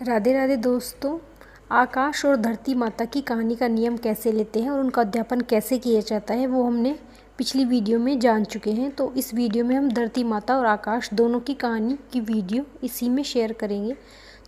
राधे राधे दोस्तों। आकाश और धरती माता की कहानी का नियम कैसे लेते हैं और उनका अध्यापन कैसे किया जाता है वो हमने पिछली वीडियो में जान चुके हैं। तो इस वीडियो में हम धरती माता और आकाश दोनों की कहानी की वीडियो इसी में शेयर करेंगे।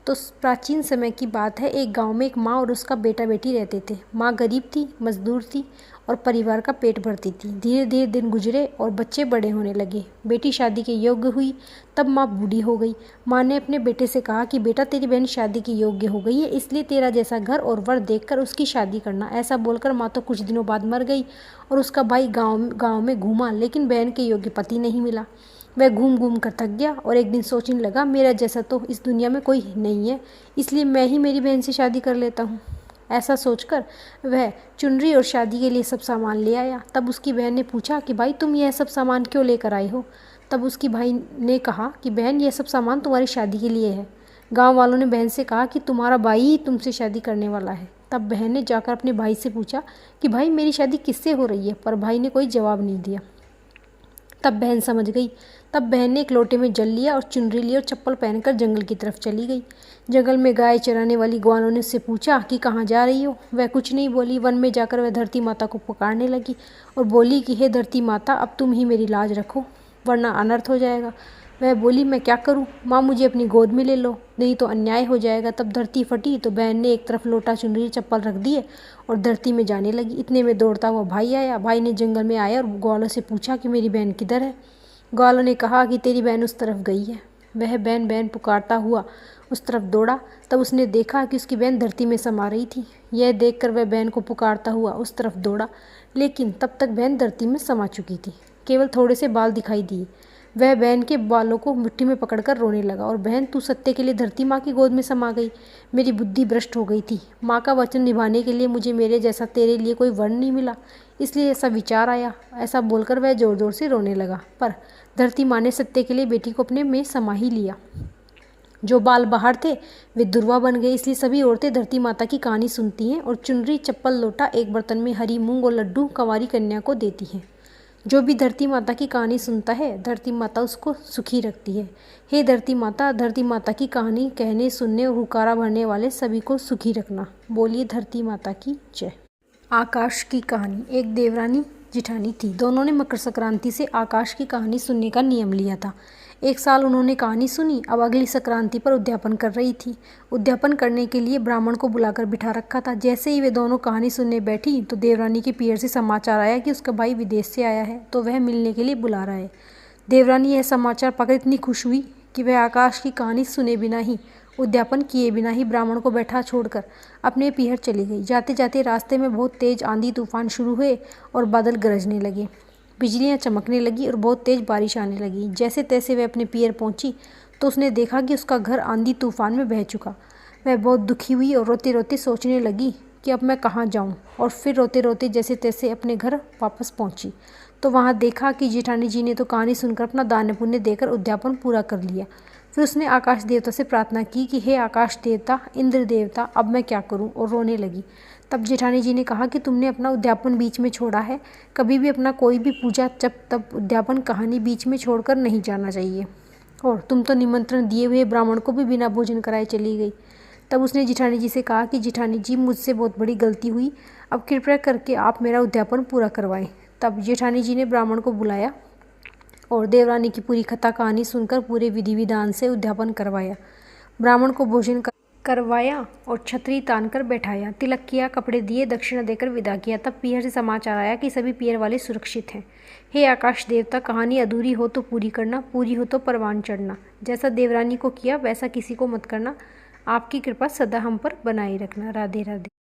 तो प्राचीन समय की बात है, एक गांव में एक माँ और उसका बेटा बेटी रहते थे। माँ गरीब थी, मजदूर थी और परिवार का पेट भरती थी। धीरे धीरे दिन गुजरे और बच्चे बड़े होने लगे। बेटी शादी के योग्य हुई, तब माँ बूढ़ी हो गई। माँ ने अपने बेटे से कहा कि बेटा, तेरी बहन शादी के योग्य हो गई है, इसलिए तेरा जैसा घर और वर देखकर उसकी शादी करना। ऐसा बोलकर माँ तो कुछ दिनों बाद मर गई और उसका भाई गाँव में घूमा, लेकिन बहन के योग्य पति नहीं मिला। वह घूम घूम कर थक गया और एक दिन सोचने लगा, मेरा जैसा तो इस दुनिया में कोई नहीं है, इसलिए मैं ही मेरी बहन से शादी कर लेता हूँ। ऐसा सोचकर वह चुनरी और शादी के लिए सब सामान ले आया। तब उसकी बहन ने पूछा कि भाई, तुम यह सब सामान क्यों लेकर आए हो? तब उसकी भाई ने कहा कि बहन, यह सब सामान तुम्हारी शादी के लिए है। गांव वालों ने बहन से कहा कि तुम्हारा भाई ही तुमसे शादी करने वाला है। तब बहन ने जाकर अपने भाई से पूछा कि भाई, मेरी शादी किससे हो रही है? पर भाई ने कोई जवाब नहीं दिया। तब बहन समझ गई। तब बहन ने एक लोटे में जल लिया और चुनरी ली और चप्पल पहनकर जंगल की तरफ चली गई। जंगल में गाय चराने वाली ग्वालों ने उससे पूछा कि कहाँ जा रही हो? वह कुछ नहीं बोली। वन में जाकर वह धरती माता को पुकारने लगी और बोली कि हे धरती माता, अब तुम ही मेरी लाज रखो, वरना अनर्थ हो जाएगा। वह बोली, मैं क्या करूं? माँ, मुझे अपनी गोद में ले लो, नहीं तो अन्याय हो जाएगा। तब धरती फटी तो बहन ने एक तरफ लोटा, चुनरी, चप्पल रख दिए और धरती में जाने लगी। इतने में दौड़ता हुआ भाई आया। भाई ने जंगल में आया और ग्वालों से पूछा कि मेरी बहन किधर है? ग्वालों ने कहा कि तेरी बहन उस तरफ गई है। वह बहन बहन पुकारता हुआ उस तरफ दौड़ा। तब उसने देखा कि उसकी बहन धरती में समा रही थी। यह देखकर वह बहन को पुकारता हुआ उस तरफ दौड़ा, लेकिन तब तक बहन धरती में समा चुकी थी। केवल थोड़े से बाल दिखाई दिए। वह बहन के बालों को मिट्टी में पकड़कर रोने लगा और बहन, तू सत्य के लिए धरती माँ की गोद में समा गई। मेरी बुद्धि भ्रष्ट हो गई थी। माँ का वचन निभाने के लिए मुझे मेरे जैसा तेरे लिए कोई वर नहीं मिला, इसलिए ऐसा विचार आया। ऐसा बोलकर वह जोर जोर से रोने लगा। पर धरती माँ ने सत्य के लिए बेटी को अपने में समा ही लिया। जो बाल बाहर थे वे दुर्वा बन गए। इसलिए सभी औरतें धरती माता की कहानी सुनती हैं और चुनरी, चप्पल, लोटा, एक बर्तन में हरी मूंग और लड्डू कंवारी कन्या को देती हैं। जो भी धरती माता की कहानी सुनता है, धरती माता उसको सुखी रखती है। हे धरती माता की कहानी कहने, सुनने और हुकारा भरने वाले सभी को सुखी रखना। बोलिए धरती माता की जय। आकाश की कहानी। एक देवरानी जिठानी थी। दोनों ने मकर संक्रांति से आकाश की कहानी सुनने का नियम लिया था। एक साल उन्होंने कहानी सुनी। अब अगली संक्रांति पर उद्यापन कर रही थी। उद्यापन करने के लिए ब्राह्मण को बुलाकर बिठा रखा था। जैसे ही वे दोनों कहानी सुनने बैठी तो देवरानी के पियर से समाचार आया कि उसका भाई विदेश से आया है, तो वह मिलने के लिए बुला रहा है। देवरानी यह समाचार पाकर इतनी खुश हुई कि वह आकाश की कहानी सुने बिना ही, उद्यापन किए बिना ही ब्राह्मण को बैठा छोड़कर अपने पीहर चली गई। जाते जाते रास्ते में बहुत तेज आंधी तूफान शुरू हुए और बादल गरजने लगे, बिजलियां चमकने लगी और बहुत तेज बारिश आने लगी। जैसे तैसे वह अपने पीहर पहुंची तो उसने देखा कि उसका घर आंधी तूफान में बह चुका। वह बहुत दुखी हुई और रोते रोते सोचने लगी कि अब मैं कहाँ जाऊँ, और फिर रोते रोते जैसे तैसे अपने घर वापस पहुँची तो वहाँ देखा कि जेठानी जी ने तो कहानी सुनकर अपना दान पुण्य देकर उद्यापन पूरा कर लिया। फिर उसने आकाश देवता से प्रार्थना की कि हे आकाश देवता, इंद्र देवता, अब मैं क्या करूं, और रोने लगी। तब जेठानी जी ने कहा कि तुमने अपना उद्यापन बीच में छोड़ा है। कभी भी अपना कोई भी पूजा जब तब उद्यापन कहानी बीच में छोड़कर नहीं जाना चाहिए। और तुम तो निमंत्रण दिए हुए ब्राह्मण को भी बिना भोजन कराए चली गई। तब उसने जेठानी जी से कहा कि जेठानी जी, मुझसे बहुत बड़ी गलती हुई, अब कृपया करके आप मेरा उद्यापन पूरा करवाएं। तब जेठानी जी ने ब्राह्मण को बुलाया और देवरानी की पूरी कथा कहानी सुनकर पूरे विधि विधान से उद्यापन करवाया। ब्राह्मण को भोजन करवाया और छतरी तान कर बैठाया, तिलक किया, कपड़े दिए, दक्षिणा देकर विदा किया। तब पीहर से समाचार आया कि सभी पीहर वाले सुरक्षित हैं। हे आकाश देवता, कहानी अधूरी हो तो पूरी करना, पूरी हो तो परवान चढ़ना। जैसा देवरानी को किया वैसा किसी को मत करना। आपकी कृपा सदा हम पर बनाए रखना। राधे राधे।